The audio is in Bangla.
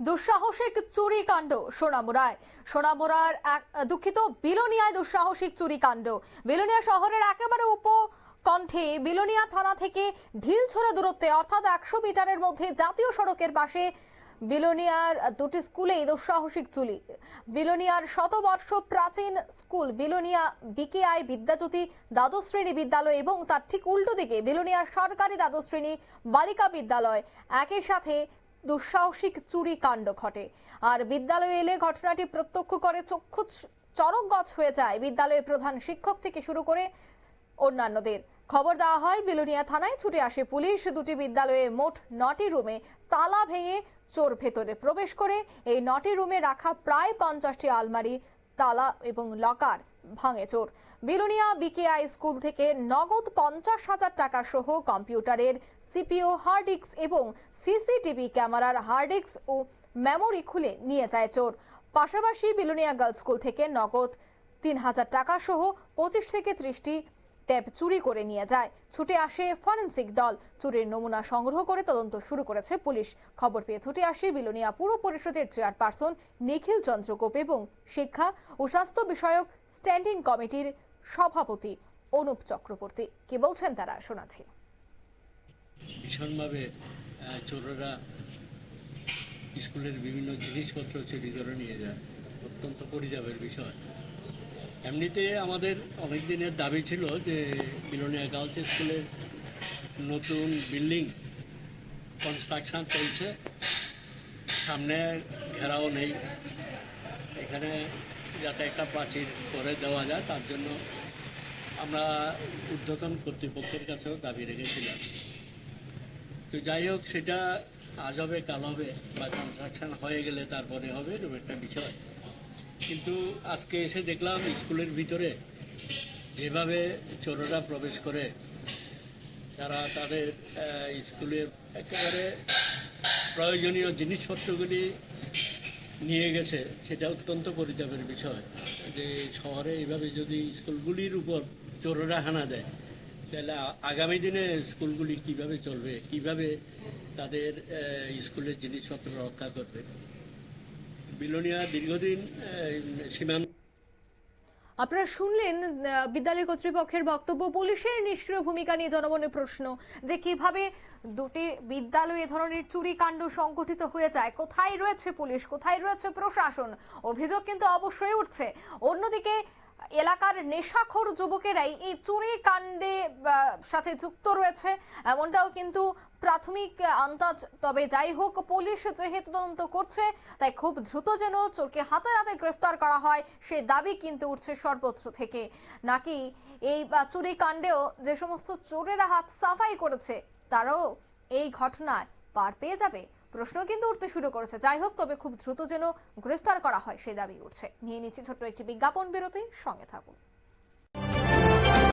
দুঃসাহসিক চুরি কাণ্ড সোনামুড়ার দুঃখিত বিলোনিয়ায় দুঃসাহসিক চুরি কাণ্ড। বিলোনিয়া শহরের একেবারে উপকণ্ঠে বিলোনিয়া থানা থেকে ঢিলছড়া দূরত্বে অর্থাৎ 100 মিটারের মধ্যে জাতীয় সড়কের পাশে বিলোনিয়ার দুটি স্কুলে দুঃসাহসিক চুরি। বিলোনিয়ার শতবর্ষ প্রাচীন স্কুল বিলোনিয়া বিকেআই বিদ্যাজ্যোতি দ্বাদশ শ্রেণী বিদ্যালয় এবং তার ঠিক উল্টো দিকে বিলোনিয়ার সরকারি দ্বাদশ শ্রেণী বালিকা বিদ্যালয় একই সাথে দুঃসাহসিক চুরি কাণ্ড ঘটে। আর বিদ্যালয়ে এলে ঘটনাটি প্রত্যক্ষ করে চক্ষু চরকগজ হয়ে যায় বিদ্যালয়ের প্রধান শিক্ষক থেকে শুরু করে অন্যান্যদের। খবর দেওয়া হয় বিলোনিয়া থানায়, ছুটে আসে পুলিশ। দুটি বিদ্যালয়ে মোট 9টি রুমে তালা ভেঙে চোর ভেতরে প্রবেশ করে এই 9টি রুমে রাখা প্রায় 50টি আলমারি, তালা এবং লকার ভাঙে চোর। বিলোনিয়া বিকেআই স্কুল থেকে নগদ 50,000 টাকা সহ কম্পিউটারের সিপিইউ, হার্ড ডিস্ক এবং সিসিটিভি ক্যামেরার হার্ড ডিস্ক ও মেমোরি খুলে নিয়ে যায় চোর। পাশাপাশি বিলোনিয়া গার্লস স্কুল থেকে নগদ 3,000 টাকা সহ 25 থেকে 30টি ট্যাব চুরি করে নিয়ে যায়। ছুটে আসে ফরেনসিক দল। চুরির নমুনা সংগ্রহ করে তদন্ত শুরু করেছে পুলিশ। খবর পেয়ে ছুটে আসে বিলোনিয়া পুর পরিষদের চেয়ারপারসন নিখিল চন্দ্র গোপ এবং শিক্ষা ও স্বাস্থ্য বিষয়ক স্ট্যান্ডিং কমিটির সভাপতি অনুপ চক্রবর্তী। কি বলছেন তারা, শোনাচ্ছি। ভীষণভাবে চোররা স্কুলের বিভিন্ন জিনিসপত্র চুরি করে নিয়ে যায়, অত্যন্ত পরিতাপের বিষয়। এমনিতে আমাদের অনেক দিনের দাবি ছিল যে বিলোনিয়া গার্লস স্কুলের নতুন বিল্ডিং কনস্ট্রাকশন চলছে, সামনে ঘেরাও নেই, এখানে যাতে একটা প্রাচীর করে দেওয়া যায় তার জন্য আমরা ঊর্ধ্বতন কর্তৃপক্ষের কাছেও দাবি রেখেছিলাম। তো যাই হোক, সেটা আজ হবে কাল হবে বা কনস্ট্রাকশন হয়ে গেলে তারপরে হবে, এরকম একটা বিষয়। কিন্তু আজকে এসে দেখলাম স্কুলের ভিতরে যেভাবে চোররা প্রবেশ করে তারা তাদের স্কুলের একেবারে প্রয়োজনীয় জিনিসপত্রগুলি নিয়ে গেছে, সেটা অত্যন্ত পরিতাপের বিষয়। যে শহরে এইভাবে যদি স্কুলগুলির উপর চোররা হানা দেয় তাহলে আগামী দিনে স্কুলগুলি কিভাবে চলবে, কিভাবে তাদের স্কুলের জিনিসপত্র রক্ষা করবে। বিলোনিয়া দীর্ঘদিন সীমান্ত। আপনারা শুনলেন বিদ্যালয় কর্তৃপক্ষের বক্তব্য। পুলিশের নিষ্ক্রিয় ভূমিকা নিয়ে জনমনে প্রশ্ন যে কিভাবে দুটি বিদ্যালয়ে এ ধরনের চুরি কাণ্ড সংঘটিত হয়ে যায়। কোথায় রয়েছে পুলিশ, কোথায় রয়েছে প্রশাসন? অভিযোগ কিন্তু অবশ্যই উঠছে। অন্যদিকে এলাকার নেশাখোর যুবকেরাই এই চুরি কাণ্ডে সাথে যুক্ত রয়েছে, এমনটাও কিন্তু প্রাথমিক আন্দাজ। তবে যাই হোক, পুলিশ যেহেতু তদন্ত করছে তাই খুব দ্রুত যেন চোরকে হাতে নাতে গ্রেফতার করা হয় সে দাবি কিন্তু উঠছে সর্বত্র থেকে। নাকি এই চুরি কাণ্ডেও যে সমস্ত চোরেরা হাত সাফাই করেছে তারাও এই ঘটনায় পার পেয়ে যাবে, প্রশ্ন কিন্তু উঠতে শুরু করেছে। যাই হোক, তবে খুব দ্রুত যেন গ্রেফতার করা হয় সেই দাবি উঠছে। নিয়ে নিচ্ছি ছোট্ট একটি বিজ্ঞাপন বিরতি, সঙ্গে থাকুন।